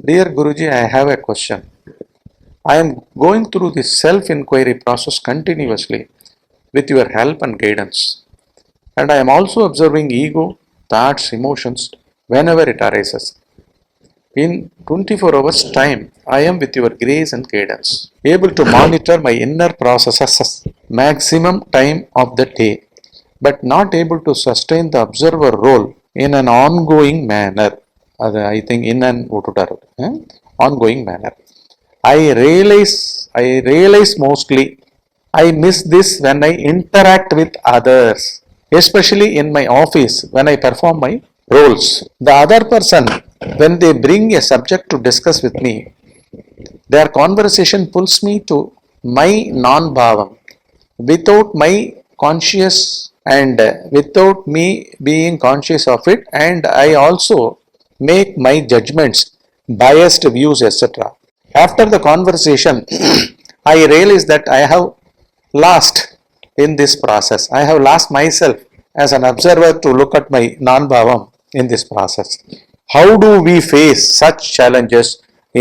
Dear Guruji, I have a question. I am going through this self-inquiry process continuously with your help and guidance. And I am also observing ego, thoughts, emotions whenever it arises. In 24 hours time, I am with your grace and guidance, able to monitor my inner processes maximum time of the day, but not able to sustain the observer role in an ongoing manner. அது I think in an விட்டுட்டாரு ongoing manner. I realize mostly I miss this when I interact with others, especially in my office when I perform my roles. The other person, when they bring a subject to discuss with me, their conversation pulls me to my non-bhavam without my conscious and without me being conscious of it, and I also make my judgments, biased views, etc. After the conversation, I realize that I have lost in this process. I have lost myself as an observer to look at my non-bhavam in this process. How do we face such challenges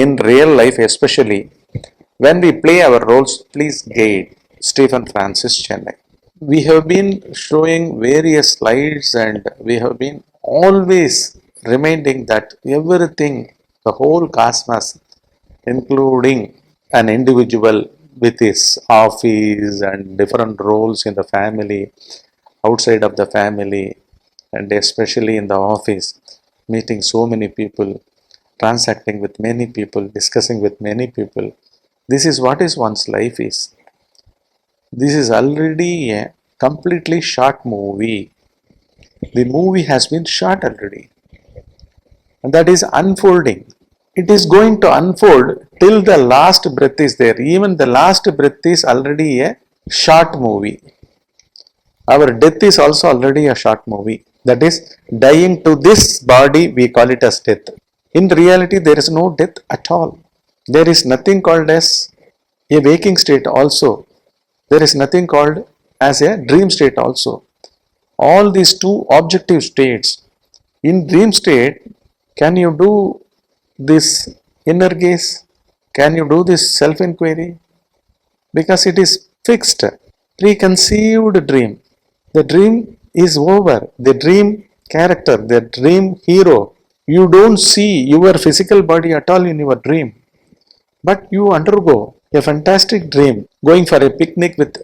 in real life, especially when we play our roles? Please guide. Stephen Francis, Chennai. We have been showing various slides and we have been always reminding that everything, the whole cosmos, including an individual with his office and different roles in the family, outside of the family, and especially in the office, meeting so many people, transacting with many people, discussing with many people. This is what is one's life is. This is already a completely short movie. The movie has been shot already, and that is unfolding. It is going to unfold till the last breath is there. Even the last breath is already a short movie. Our death is also already a short movie. That is, dying to this body, we call it as death. In reality, there is no death at all. There is nothing called as a waking state also. There is nothing called as a dream state also. All these two objective states. In dream state, can you do this inner gaze? Can you do this self-inquiry? Because it is fixed, preconceived dream. The dream is over. The dream character, the dream hero. You don't see your physical body at all in your dream. But you undergo a fantastic dream, going for a picnic with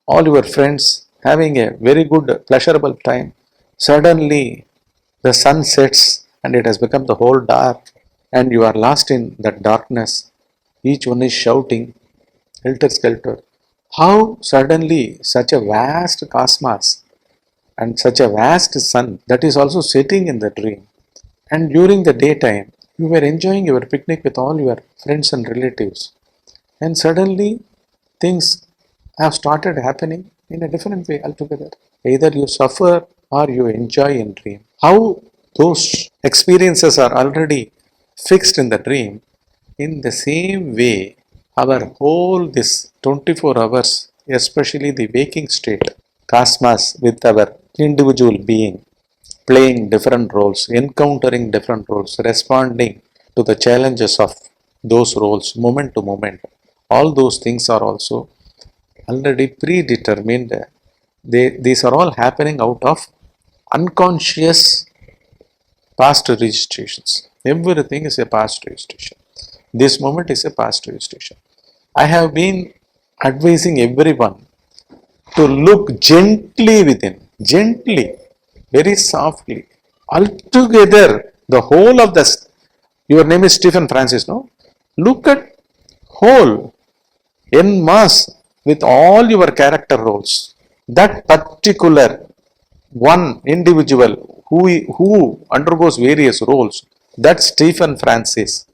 all your friends, having a very good, pleasurable time. Suddenly, the sun sets and it has become the whole dark, and you are lost in that darkness. Each one is shouting, helter skelter. How suddenly such a vast cosmos and such a vast sun that is also setting in the dream. And during the daytime, you were enjoying your picnic with all your friends and relatives. And suddenly, things have started happening in a different way altogether. Either you suffer or you enjoy in dream. How those experiences are already fixed in the dream, in the same way, our whole this 24 hours, especially the waking state, cosmos with our individual being, playing different roles, encountering different roles, responding to the challenges of those roles moment to moment. All those things are also already predetermined. These are all happening out of unconscious past registrations. Everything is a past registration. This moment is a past registration. I have been advising everyone to look gently within, gently, very softly. Altogether, the whole of this, your name is Stephen Francis, no? Look at whole, en masse, with all your character roles. That particular one individual who undergoes various roles, that's Stephen Francis.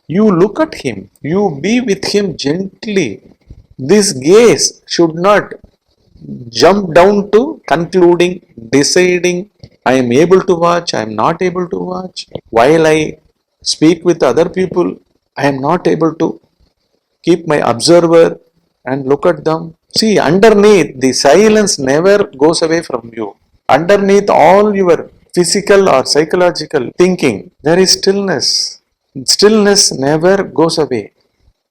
You look at him, you be with him gently. This gaze should not jump down to concluding, deciding, I am able to watch, I am not able to watch. While I speak with other people, I am not able to keep my observer and look at them. See, underneath, the silence never goes away from you. Underneath all your physical or psychological thinking, there is stillness. Stillness never goes away.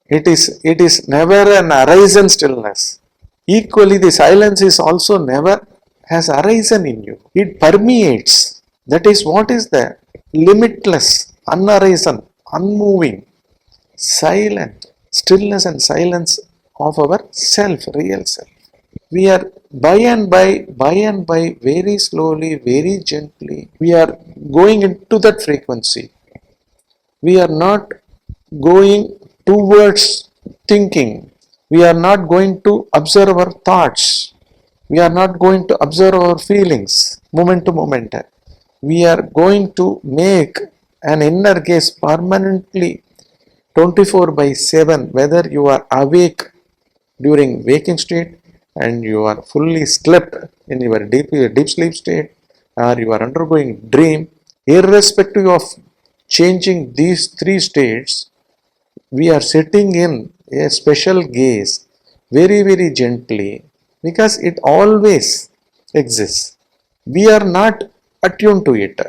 It is never an arisen stillness. Equally, the silence is also never has arisen in you. It permeates. That is what is the limitless, unarisen, unmoving, silent stillness and silence of our self, real self. We are by and by, very slowly, very gently, we are going into that frequency. We are not going towards thinking. We are not going to observe our thoughts. We are not going to observe our feelings moment to moment. We are going to make an inner gaze permanently 24 by 7, whether you are awake during waking state and you are fully slept in your deep sleep state, or you are undergoing dream, irrespective of changing these three states, we are sitting in a special gaze very, very gently, because it always exists. We are not attuned to it.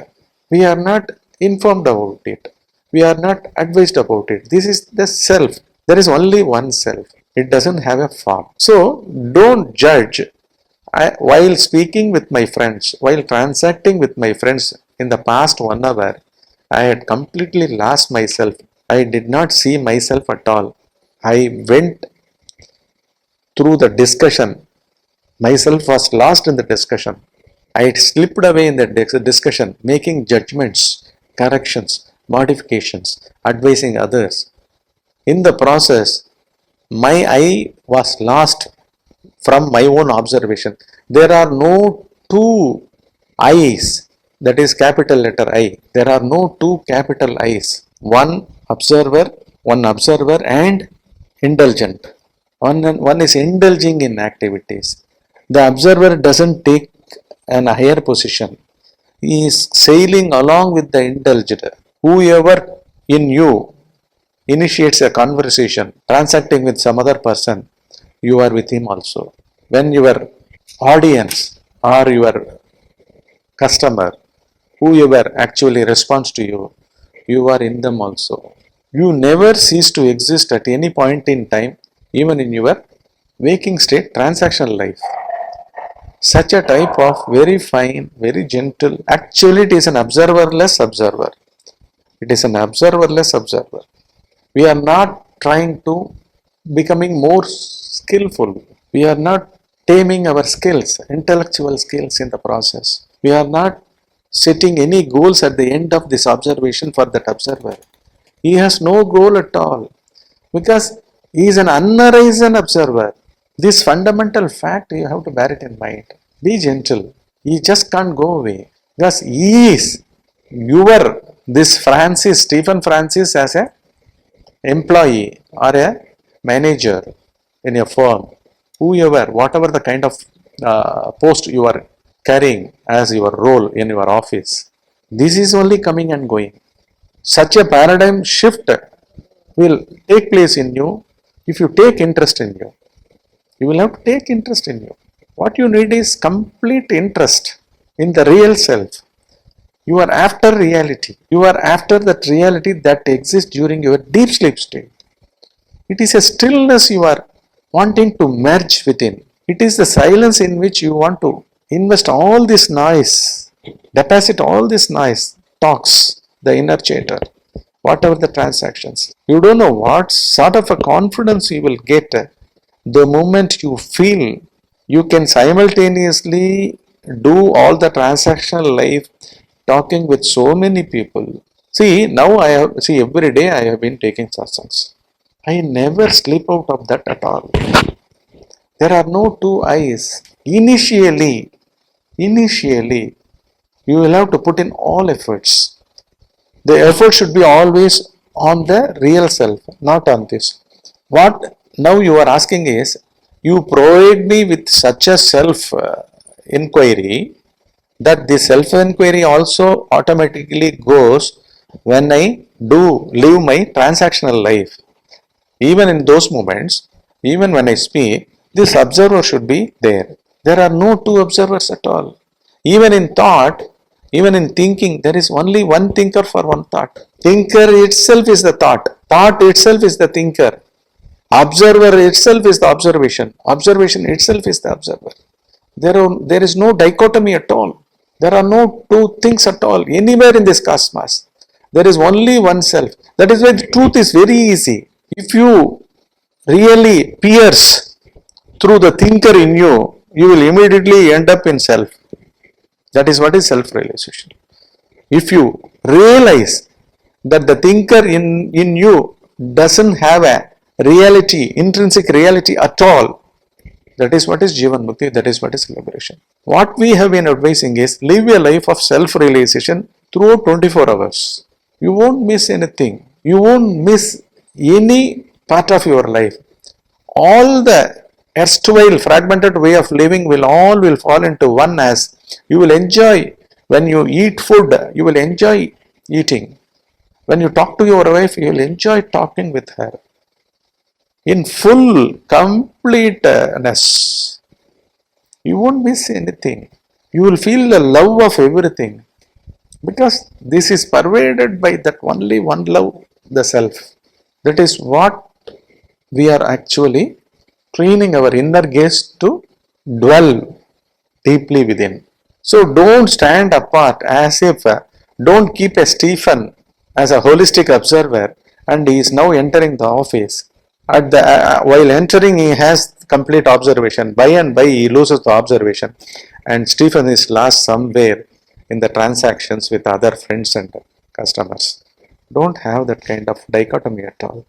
We are not informed about it. We are not advised about it. This is the self. There is only one self. It doesn't have a form. So don't judge. While speaking with my friends, while transacting with my friends in the past 1 hour, I had completely lost myself. I did not see myself at all. I went through the discussion. Myself was lost in the discussion. I slipped away in the discussion, making judgments, corrections, modifications, advising others. In the process, my eye was lost from my own observation. There are no two eyes, that is capital letter I. There are no two capital I's. One observer and indulgent. One is indulging in activities. The observer doesn't take an higher position. He is sailing along with the indulged. Whoever in you initiates a conversation, transacting with some other person, you are with him also. When your audience or your customer, whoever actually responds to you, you are in them also. You never cease to exist at any point in time, even in your waking state, transactional life. Such a type of very fine, very gentle, actually it is an observerless observer. It is an observerless observer. We are not trying to becoming more skillful. We are not taming our skills, intellectual skills in the process. We are not setting any goals at the end of this observation for that observer. He has no goal at all, because he is an unarisen observer. This fundamental fact you have to bear it in mind. Be gentle. He just can't go away, because he is this Stephen Francis, as a employee or a manager in a firm, whoever, whatever the kind of post you are carrying as your role in your office, this is only coming and going. Such a paradigm shift will take place in you if you take interest in you. You will have to take interest in you. What you need is complete interest in the real self. You are after reality. You are after that reality that exists during your deep sleep state. It is a stillness you are wanting to merge within. It is the silence in which you want to invest all this noise, deposit all this noise, talks, the inner chatter, whatever the transactions. You don't know what sort of a confidence you will get the moment you feel you can simultaneously do all the transactional life, talking with so many people. See, now every day I have been taking satsangs. I never slip out of that at all. There are no two eyes. Initially, you will have to put in all efforts. The effort should be always on the real self, not on this. What now you are asking is, you provide me with such a self inquiry that the self inquiry also automatically goes when I live my transactional life. Even in those moments, even when I speak, this observer should be there. There are no two observers at all. Even in thought, Even in thinking, there is only one thinker for one thought. Thinker itself is the thought. Thought itself is the thinker. Observer itself is the observation. Observation itself is the observer. There is no dichotomy at all. There are no two things at all anywhere in this cosmos. There is only one self. That is why the truth is very easy. If you really pierce through the thinker in you, you will immediately end up in self. That is what is self-realization. If you realize that the thinker in you doesn't have a reality, intrinsic reality at all, that is what is Jivan Mukti, that is what is liberation. What we have been advising is live a life of self-realization throughout 24 hours. You won't miss anything. You won't miss any part of your life. All the erstwhile fragmented way of living will fall into one, as you will enjoy when you eat food, you will enjoy eating. When you talk to your wife, you will enjoy talking with her in full completeness. You won't miss anything. You will feel the love of everything, because this is pervaded by that only one love, the self. That is what we are actually training our inner gaze to dwell deeply within. So don't stand apart as if, don't keep a Stephen as a holistic observer and he is now entering the office. While entering, he has complete observation. By and by, he loses the observation, and Stephen is lost somewhere in the transactions with other friends and customers. Don't have that kind of dichotomy at all.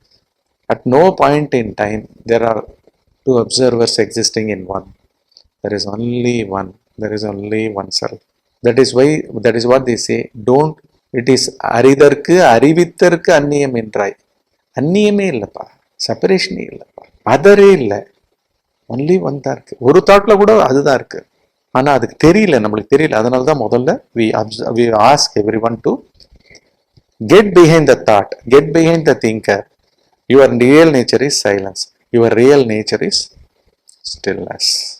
At no point in time there are two observers existing in one. There is only one. There is only one self. That is what they say. Don't. It is அரிதற்கு அறிவித்தற்கு அந்நியம் என்றாய். அந்நியமே இல்லைப்பா, செப்பரேஷனே இல்லைப்பா, அதரே இல்லை, only one தான் இருக்கு. ஒரு தாட்ல கூட அதுதான் இருக்கு, ஆனா அதுக்கு தெரியல, நம்மளுக்கு தெரியல. அதனால தான் முதல்ல we ask everyone to get behind the thought, get behind the thinker. Your real nature is silence. Your real nature is stillness.